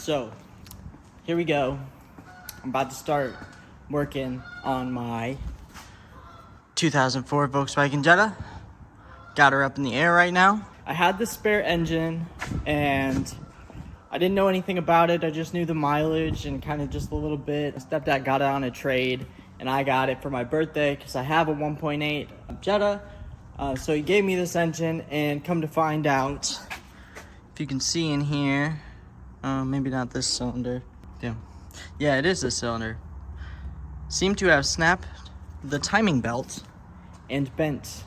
So here we go. I'm about to start working on my 2004 Volkswagen Jetta. Got her up in the air right now. I had the spare engine and I didn't know anything about it. I just knew the mileage and kind of just a little bit. Stepdad got it on a trade and I got it for my birthday because I have a 1.8 Jetta. So he gave me this engine, and come to find out, if you can see in here, maybe not this cylinder. Yeah, it is this cylinder. Seemed to have snapped the timing belt and bent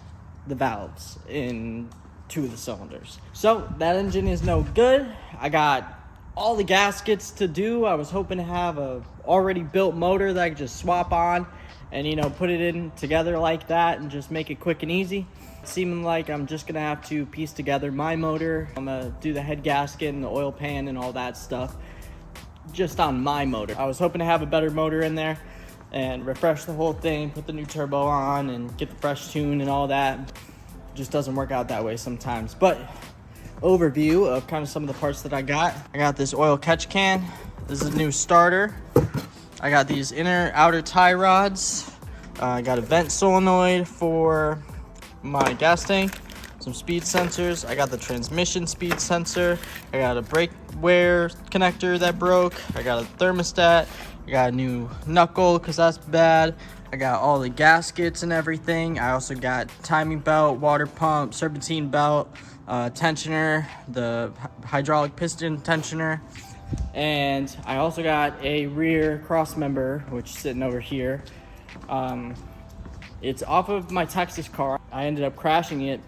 the valves in 2 of the cylinders. So that engine is no good. I got all the gaskets to do. I was hoping to have a already built motor that I could just swap on and, you know, put it in together like that and just make it quick and easy. Seeming like I'm just gonna have to piece together my motor. I'm gonna do the head gasket and the oil pan and all that stuff just on my motor. I was hoping to have a better motor in there and refresh the whole thing, put the new turbo on and get the fresh tune and all that. It just doesn't work out that way sometimes. But overview of kind of some of the parts that I got. I got this oil catch can. This is a new starter. I got these inner outer tie rods. I got a vent solenoid for my gas tank, some speed sensors. I got the transmission speed sensor. I got a brake wear connector that broke. I got a thermostat. I got a new knuckle because that's bad. I got all the gaskets and everything. I also got timing belt, water pump, serpentine belt, tensioner, the hydraulic piston tensioner. And I also got a rear cross member, which is sitting over here. It's off of my Texas car. I ended up crashing it,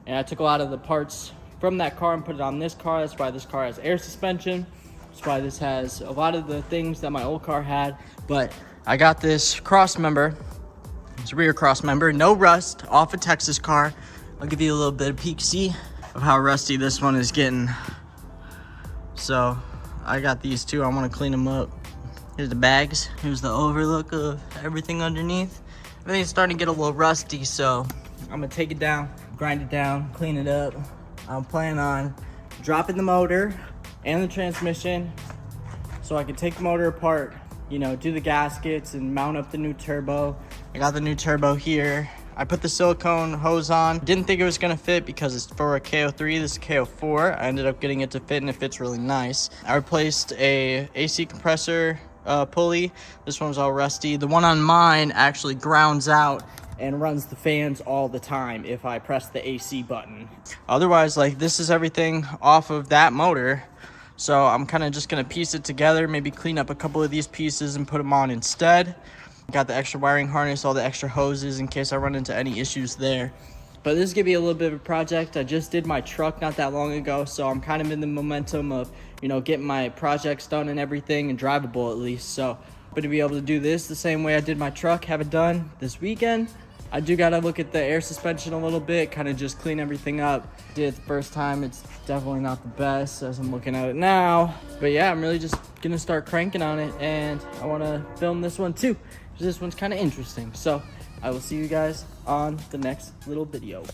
and I took a lot of the parts from that car and put it on this car. That's why this car has air suspension. That's why this has a lot of the things that my old car had. But I got this cross member. It's a rear cross member, no rust, off a Texas car. I'll give you a little bit of peek see of how rusty this one is getting. So I got these two. I want to clean them up. Here's the bags. Here's the overlook of everything underneath. Everything's starting to get a little rusty, so I'm gonna take it down, grind it down, clean it up. I'm planning on dropping the motor and the transmission so I can take the motor apart, you know, do the gaskets and mount up the new turbo. I got the new turbo here. I put the silicone hose on. Didn't think it was gonna fit because it's for a KO3, this is KO4. I ended up getting it to fit and it fits really nice. I replaced a AC compressor pulley. This one's all rusty. The one on mine actually grounds out and runs the fans all the time if I press the AC button. Otherwise, like, this is everything off of that motor. So I'm kind of just gonna piece it together, maybe clean up a couple of these pieces and put them on instead. Got the extra wiring harness, all the extra hoses in case I run into any issues there. But this is gonna be a little bit of a project. I just did my truck not that long ago, so I'm kind of in the momentum of, you know, getting my projects done and everything, and drivable at least. So but to be able to do this the same way I did my truck, have it done this weekend. I do gotta look at the air suspension a little bit, kind of just clean everything up. Did it the first time, it's definitely not the best as I'm looking at it now. But yeah, I'm really just gonna start cranking on it, and I wanna film this one too, because this one's kind of interesting. So I will see you guys on the next little video.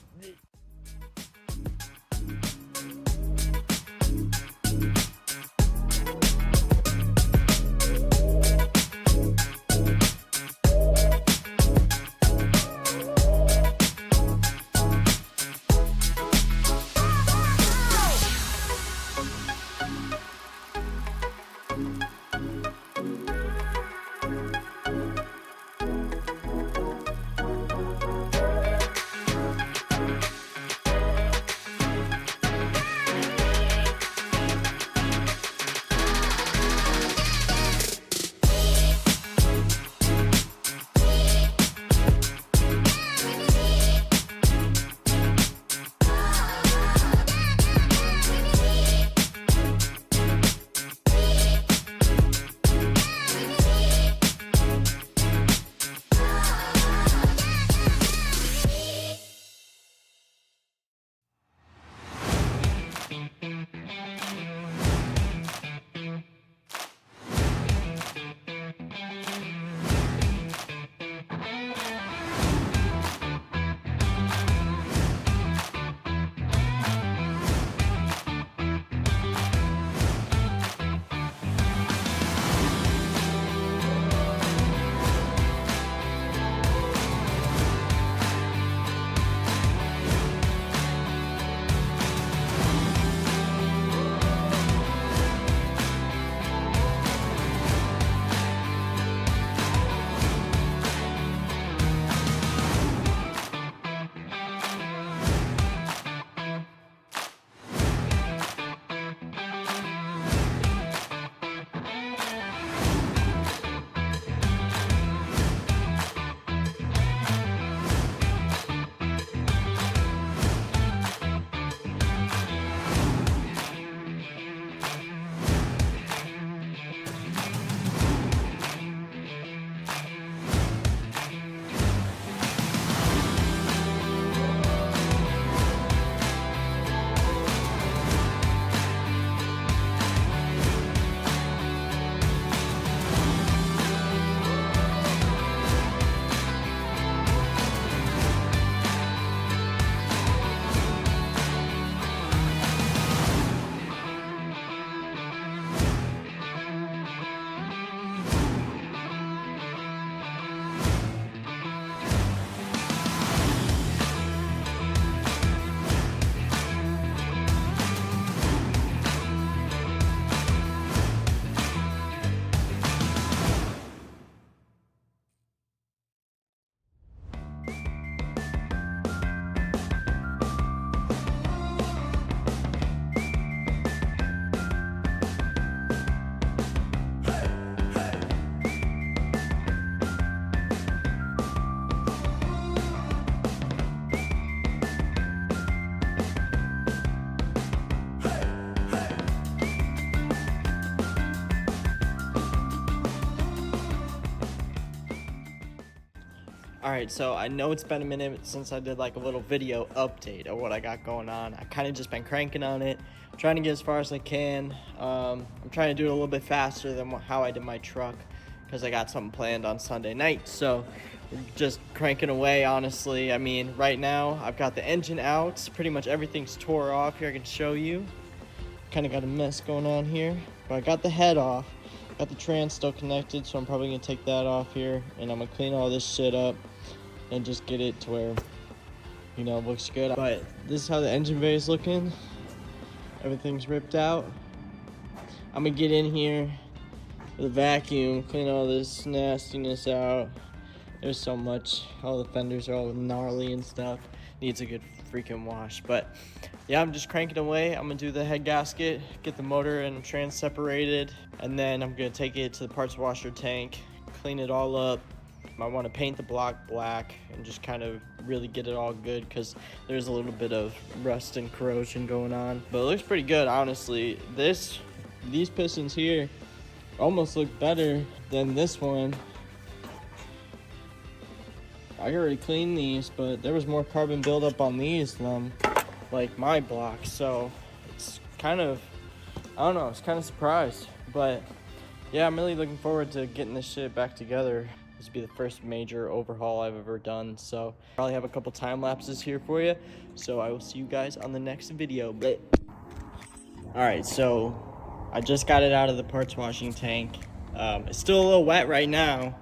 All right, so I know it's been a minute since I did like a little video update of what I got going on. I kind of just been cranking on it, trying to get as far as I can. I'm trying to do it a little bit faster than how I did my truck because I got something planned on Sunday night. So we're just cranking away, honestly. I mean, right now I've got the engine out. Pretty much everything's tore off. Here I can show you. Kind of got a mess going on here, but I got the head off. Got the trans still connected, so I'm probably gonna take that off here, and I'm gonna clean all this shit up and just get it to where, you know, it looks good. But this is how the engine bay is looking. Everything's ripped out. I'm gonna get in here with a vacuum, clean all this nastiness out. There's so much. All the fenders are all gnarly and stuff. Needs a good freaking wash. But yeah, I'm just cranking away. I'm gonna do the head gasket, get the motor and trans separated, and then I'm gonna take it to the parts washer tank, clean it all up. I want to paint the block black and just kind of really get it all good because there's a little bit of rust and corrosion going on. But it looks pretty good, honestly. These pistons here almost look better than this one. I already cleaned these, but there was more carbon buildup on these than like my block. So it's kind of, I don't know, it's kind of surprised. But yeah, I'm really looking forward to getting this shit back together. This will be the first major overhaul I've ever done. So probably have a couple time lapses here for you. So I will see you guys on the next video. All right, so I just got it out of the parts washing tank. It's still a little wet right now,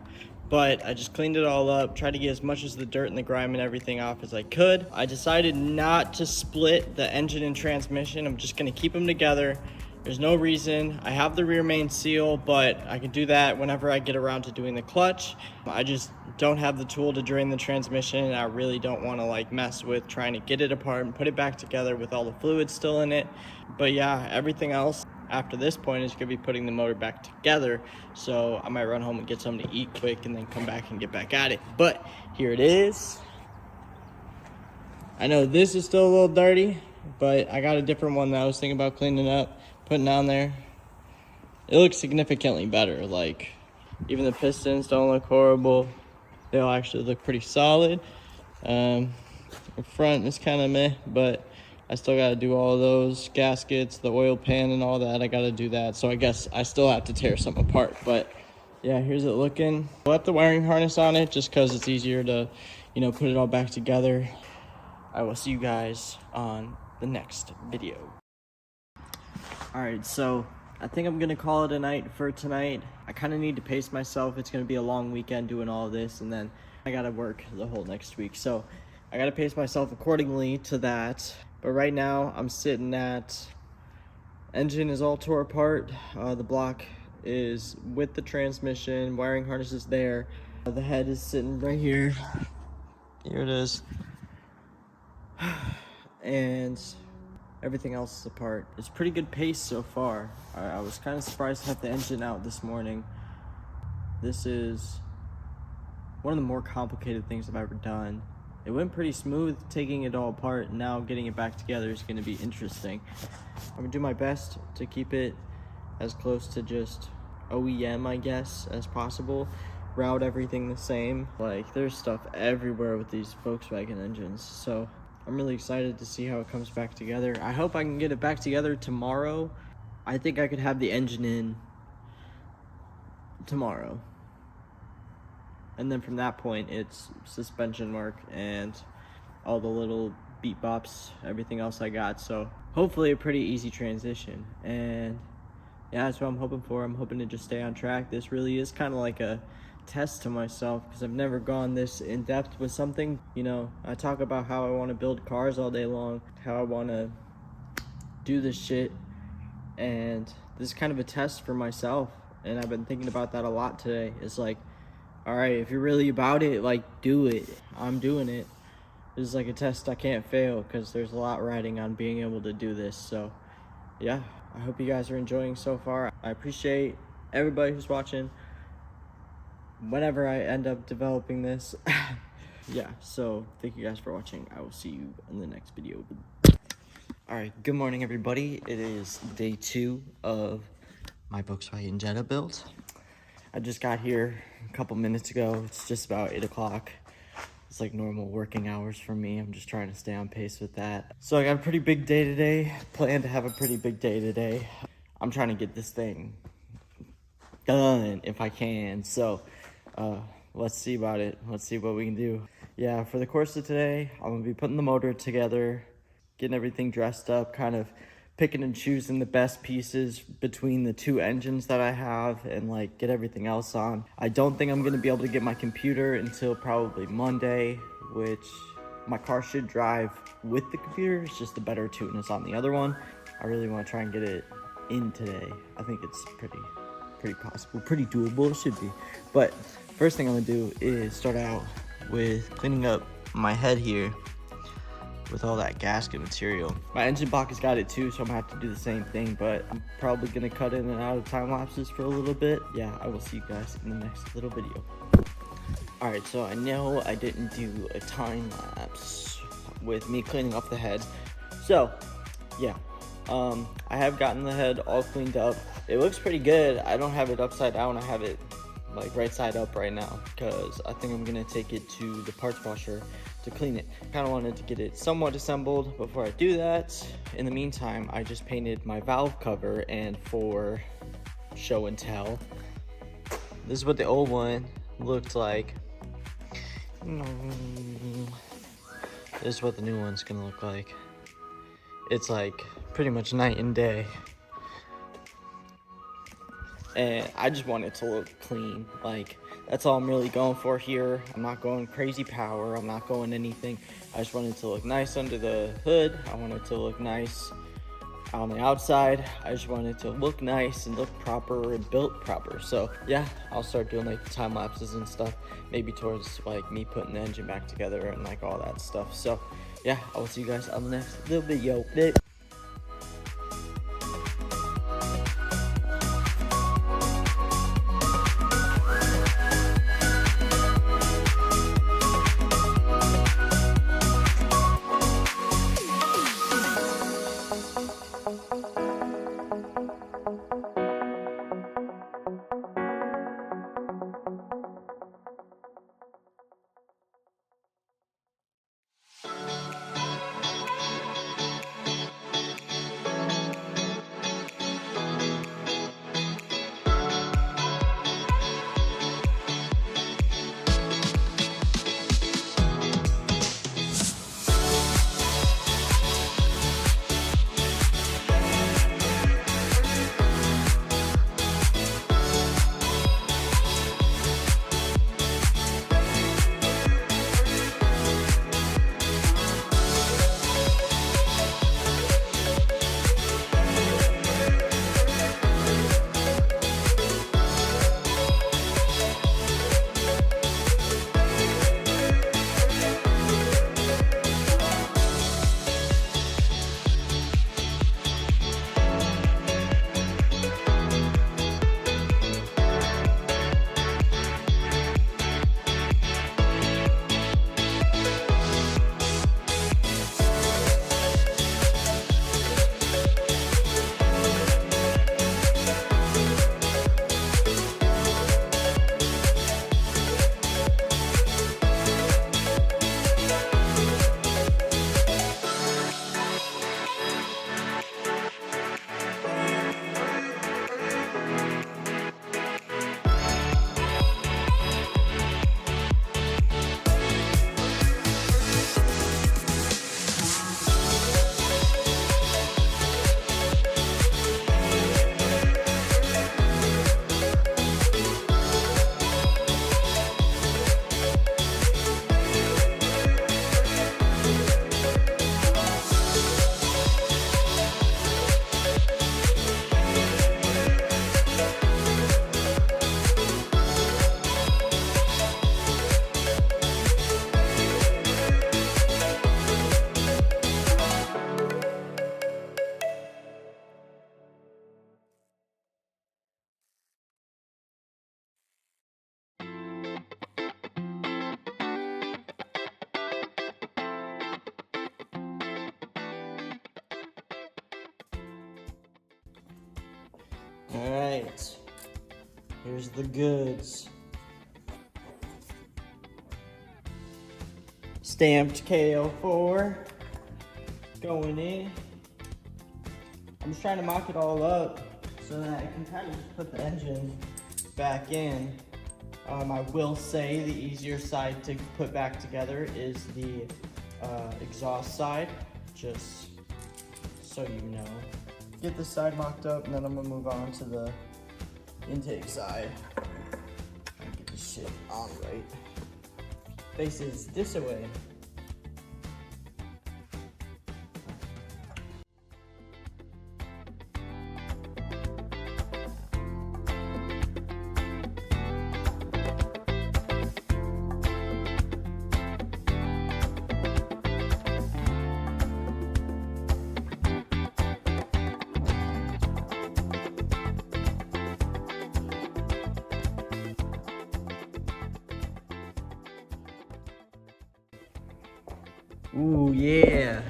but I just cleaned it all up, tried to get as much as the dirt and the grime and everything off as I could. I decided not to split the engine and transmission. I'm just gonna keep them together. There's no reason. I have the rear main seal, but I can do that whenever I get around to doing the clutch. I just don't have the tool to drain the transmission, and I really don't want to like mess with trying to get it apart and put it back together with all the fluid still in it. But yeah, everything else after this point is gonna be putting the motor back together. So I might run home and get something to eat quick and then come back and get back at it. But here it is. I know this is still a little dirty, but I got a different one that I was thinking about cleaning up, putting on there. It looks significantly better. Like, even the pistons don't look horrible. They all actually look pretty solid. The front is kind of meh, but I still got to do all those gaskets, the oil pan and all that. I got to do that. So I guess I still have to tear some apart. But yeah, here's it looking. I left the wiring harness on it just because it's easier to, you know, put it all back together. I will see you guys on the next video. All right, so I think I'm gonna call it a night for tonight. I kind of need to pace myself. It's gonna be a long weekend doing all of this, and then I gotta work the whole next week. So I gotta pace myself accordingly to that. But right now I'm sitting at, engine is all tore apart. The block is with the transmission, wiring harness is there. The head is sitting right here. Here it is. And everything else is apart. It's pretty good pace so far. I was kind of surprised to have the engine out this morning. This is one of the more complicated things I've ever done. It went pretty smooth taking it all apart, and now getting it back together is going to be interesting. I'm going to do my best to keep it as close to just OEM, I guess, as possible. Route everything the same. Like, there's stuff everywhere with these Volkswagen engines, so I'm really excited to see how it comes back together. I hope I can get it back together tomorrow. I think I could have the engine in tomorrow. And then from that point, it's suspension work and all the little beat bops, everything else I got. So hopefully a pretty easy transition. And yeah, that's what I'm hoping for. I'm hoping to just stay on track. This really is kind of like a test to myself because I've never gone this in depth with something. You know, I talk about how I want to build cars all day long, how I want to do this shit, and this is kind of a test for myself. And I've been thinking about that a lot today. It's like, all right, if you're really about it, like, do it. I'm doing it. This is like a test I can't fail because there's a lot riding on being able to do this. So yeah, I hope you guys are enjoying so far. I appreciate everybody who's watching whenever I end up developing this. Yeah, so thank you guys for watching. I will see you in the next video. All right, good morning, everybody. It is day 2 of my Volkswagen Jetta build. I just got here a couple minutes ago. It's just about 8 o'clock. It's like normal working hours for me. I'm just trying to stay on pace with that. So I got a pretty big day today. Plan to have a pretty big day today. I'm trying to get this thing done if I can. So let's see about it. Let's see what we can do. Yeah, for the course of today, I'm gonna be putting the motor together, getting everything dressed up, kind of picking and choosing the best pieces between the two engines that I have, and like get everything else on. I don't think I'm gonna be able to get my computer until probably Monday, which my car should drive with the computer. It's just the better tune is on the other one. I really want to try and get it in today. I think it's pretty possible, pretty doable. It should be. But first thing I'm gonna do is start out with cleaning up my head here with all that gasket material. My engine block has got it too, so I'm gonna have to do the same thing, but I'm probably gonna cut in and out of time lapses for a little bit. Yeah, I will see you guys in the next little video. All right, so I know I didn't do a time lapse with me cleaning off the head. So yeah, I have gotten the head all cleaned up. It looks pretty good. I don't have it upside down. I have it like right side up right now because I think I'm gonna take it to the parts washer to clean it. Kind of wanted to get it somewhat assembled before I do that. In the meantime, I just painted my valve cover, and for show and tell, this is what the old one looked like. This is what the new one's gonna look like. It's like pretty much night and day. And I just want it to look clean. Like, that's all I'm really going for here. I'm not going crazy power. I'm not going anything. I just want it to look nice under the hood. I want it to look nice on the outside. I just want it to look nice and look proper and built proper. So yeah, I'll start doing like the time lapses and stuff, maybe towards like me putting the engine back together and like all that stuff. So yeah, I will see you guys on the next little video. All right, here's the goods. Stamped KO4 going in. I'm just trying to mock it all up so that I can kind of just put the engine back in. I will say the easier side to put back together is the exhaust side, just so you know. Get this side mocked up, and then I'm gonna move on to the intake side. Try to get this shit on right. Faces this way. Ooh, yeah.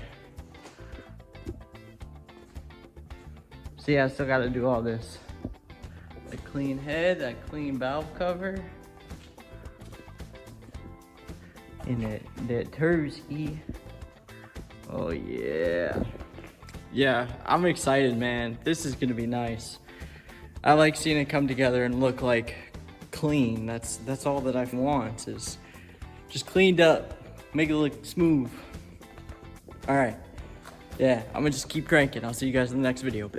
See, I still gotta do all this. That clean head, that clean valve cover. And that Tursky. Oh yeah. Yeah, I'm excited, man. This is gonna be nice. I like seeing it come together and look like clean. That's all that I want, is just cleaned up. Make it look smooth. All right, yeah, I'm gonna just keep cranking. I'll see you guys in the next video.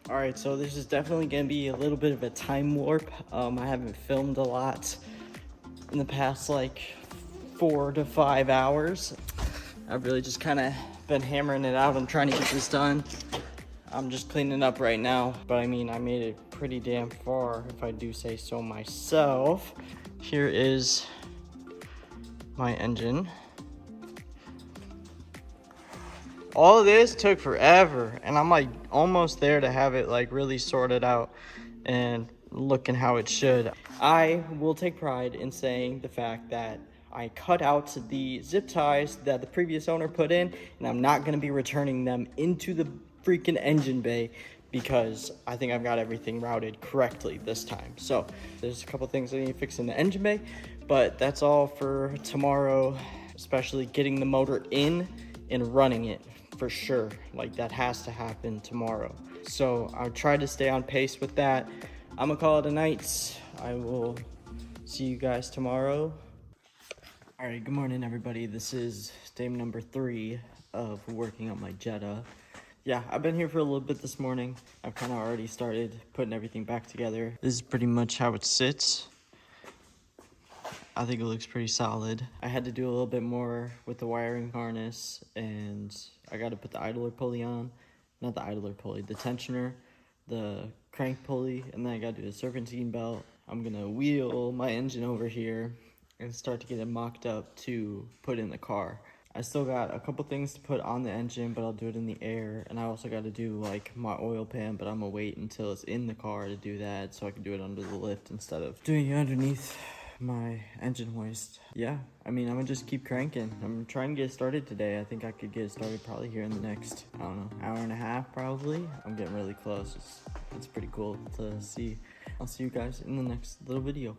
All right, so this is definitely gonna be a little bit of a time warp. I haven't filmed a lot in the past like 4 to 5 hours. I've really just kind of been hammering it out. I'm trying to get this done. I'm just cleaning up right now, but I mean, I made it pretty damn far, if I do say so myself. Here is my engine. All of this took forever, and I'm like almost there to have it like really sorted out and looking how it should. I will take pride in saying the fact that I cut out the zip ties that the previous owner put in, and I'm not gonna be returning them into the freaking engine bay because I think I've got everything routed correctly this time. So there's a couple things I need to fix in the engine bay, but that's all for tomorrow, especially getting the motor in and running it. For sure, like that has to happen tomorrow. So I'll try to stay on pace with that. I'm gonna call it a night. I will see you guys tomorrow. All right, good morning everybody. This is day number 3 of working on my Jetta. Yeah, I've been here for a little bit this morning. I've kind of already started putting everything back together. This is pretty much how it sits. I think it looks pretty solid. I had to do a little bit more with the wiring harness, and I got to put the idler pulley on. Not the idler pulley, the tensioner, the crank pulley, and then I got to do the serpentine belt. I'm going to wheel my engine over here and start to get it mocked up to put in the car. I still got a couple things to put on the engine, but I'll do it in the air. And I also got to do like my oil pan, but I'm going to wait until it's in the car to do that so I can do it under the lift instead of doing it underneath my engine hoist. Yeah, I mean, I'm gonna just keep cranking. I'm trying to get it started today. I think I could get it started probably here in the next, I don't know, hour and a half probably. I'm getting really close. It's pretty cool to see. I'll see you guys in the next little video.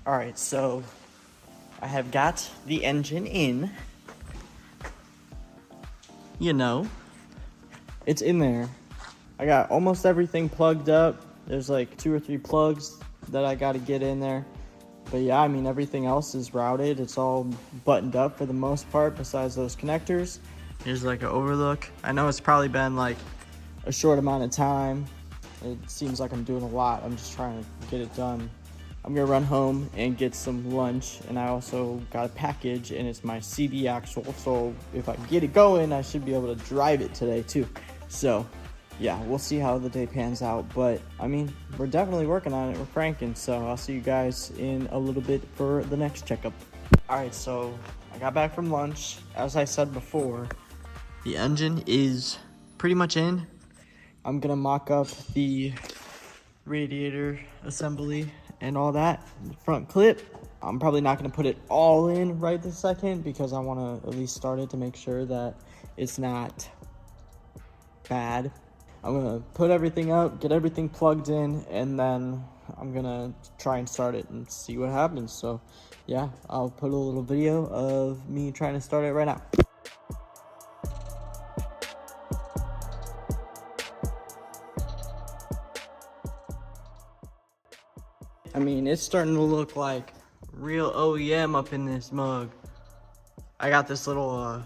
All right, so I have got the engine in. You know, it's in there. I got almost everything plugged up. There's like 2 or 3 plugs that I got to get in there. But yeah, I mean, everything else is routed. It's all buttoned up for the most part, besides those connectors. Here's like an overlook. I know it's probably been like a short amount of time. It seems like I'm doing a lot. I'm just trying to get it done. I'm gonna run home and get some lunch, and I also got a package, and it's my CD axle. So if I get it going, I should be able to drive it today too. So yeah, we'll see how the day pans out. But I mean, we're definitely working on it. We're cranking. So I'll see you guys in a little bit for the next checkup. All right, so I got back from lunch. As I said before, the engine is pretty much in. I'm gonna mock up the radiator assembly and all that, the front clip. I'm probably not gonna put it all in right this second because I wanna at least start it to make sure that it's not bad. I'm gonna put everything up, get everything plugged in, and then I'm gonna try and start it and see what happens. So yeah, I'll put a little video of me trying to start it right now. I mean, it's starting to look like real OEM up in this mug. I got this little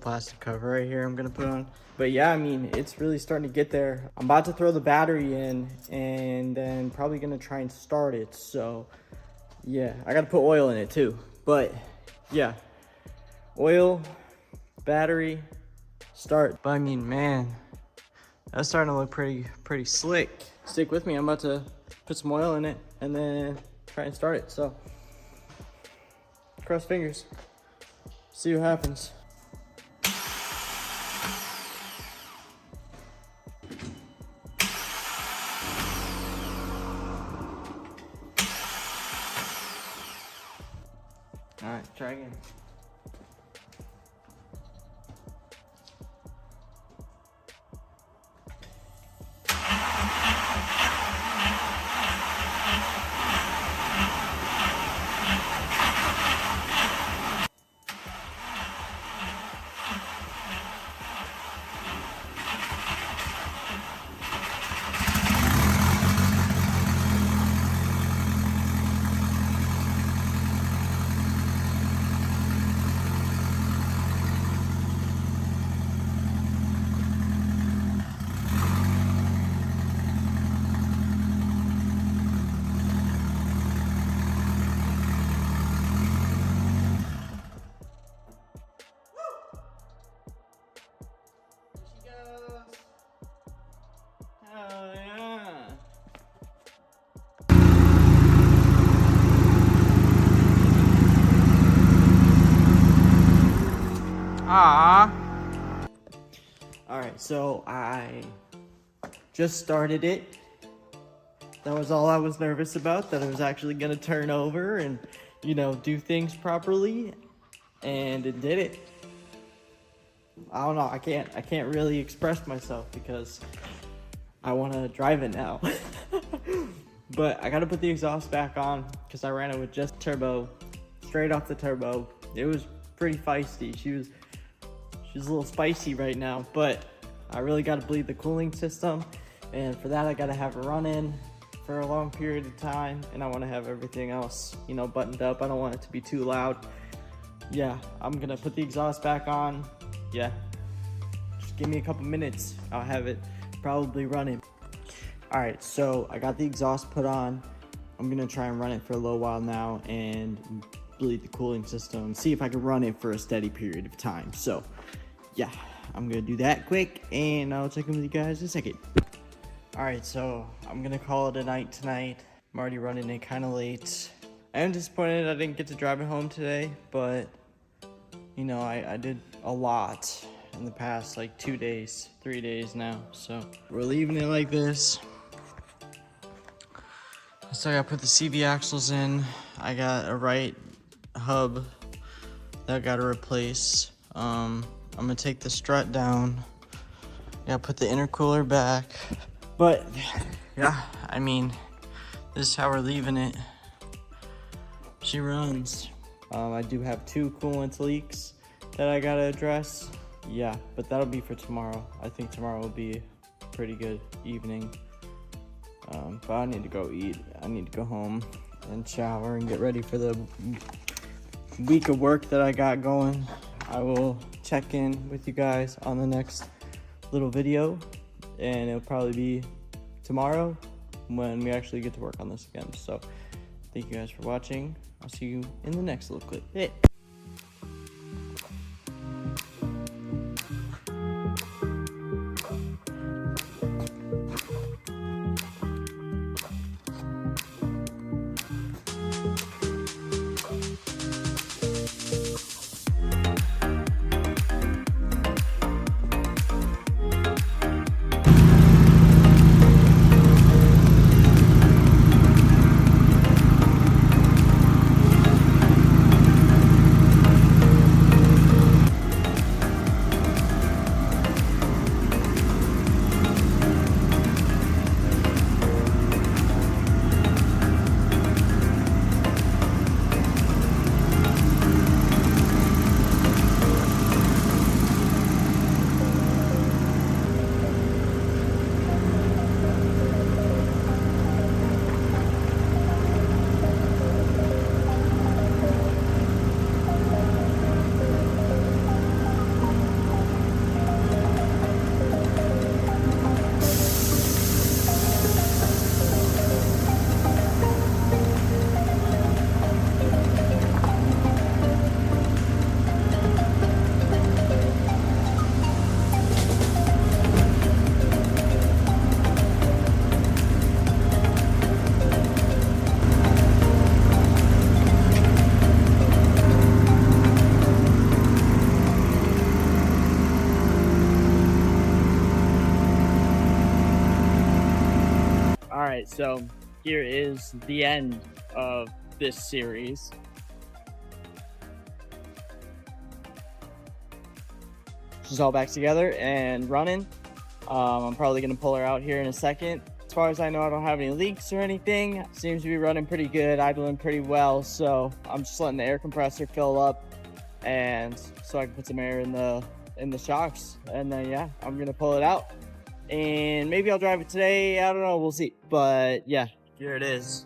plastic cover right here I'm gonna put on. But yeah, I mean, it's really starting to get there. I'm about to throw the battery in and then probably gonna try and start it. So yeah, I gotta put oil in it too. But yeah, oil, battery, start. But I mean, man, that's starting to look pretty slick. Stick with me, I'm about to put some oil in it and then try and start it. So cross fingers, see what happens. All right, try again. Oh, yeah. Alright, so I just started it. That was all I was nervous about, that it was actually gonna turn over and, you know, do things properly. And it did it. I don't know, I can't really express myself because I want to drive it now. But I gotta put the exhaust back on because I ran it with just turbo, straight off the turbo. It was pretty feisty. She's a little spicy right now, but I really gotta bleed the cooling system, and for that I gotta have it running for a long period of time, and I want to have everything else, you know, buttoned up. I don't want it to be too loud. Yeah, I'm gonna put the exhaust back on. Yeah, just give me a couple minutes, I'll have it probably running. All right, so I got the exhaust put on. I'm gonna try and run it for a little while now and bleed the cooling system and see if I can run it for a steady period of time. So yeah, I'm gonna do that quick and I'll check in with you guys in a second. All right, so I'm gonna call it a night tonight. I'm already running it kind of late. I am disappointed I didn't get to drive it home today, but you know, I did a lot in the past like 2 days, 3 days now. So we're leaving it like this. So I gotta put the CV axles in. I got a right hub that I gotta replace. I'm gonna take the strut down. Gotta put the intercooler back. But yeah, I mean, this is how we're leaving it. she runs. I do have 2 coolant leaks that I gotta address. Yeah, but that'll be for tomorrow. I think tomorrow will be a pretty good evening. But I need to go eat. I need to go home and shower and get ready for the week of work that I got going. I will check in with you guys on the next little video, and it'll probably be tomorrow when we actually get to work on this again. So thank you guys for watching. I'll see you in the next little clip. Hey. Alright, so here is the end of this series. She's all back together and running. I'm probably going to pull her out here in a second. As far as I know, I don't have any leaks or anything. Seems to be running pretty good, idling pretty well. So I'm just letting the air compressor fill up, and so I can put some air in the shocks. And then yeah, I'm going to pull it out. And maybe I'll drive it today. I don't know. We'll see. But yeah, here it is.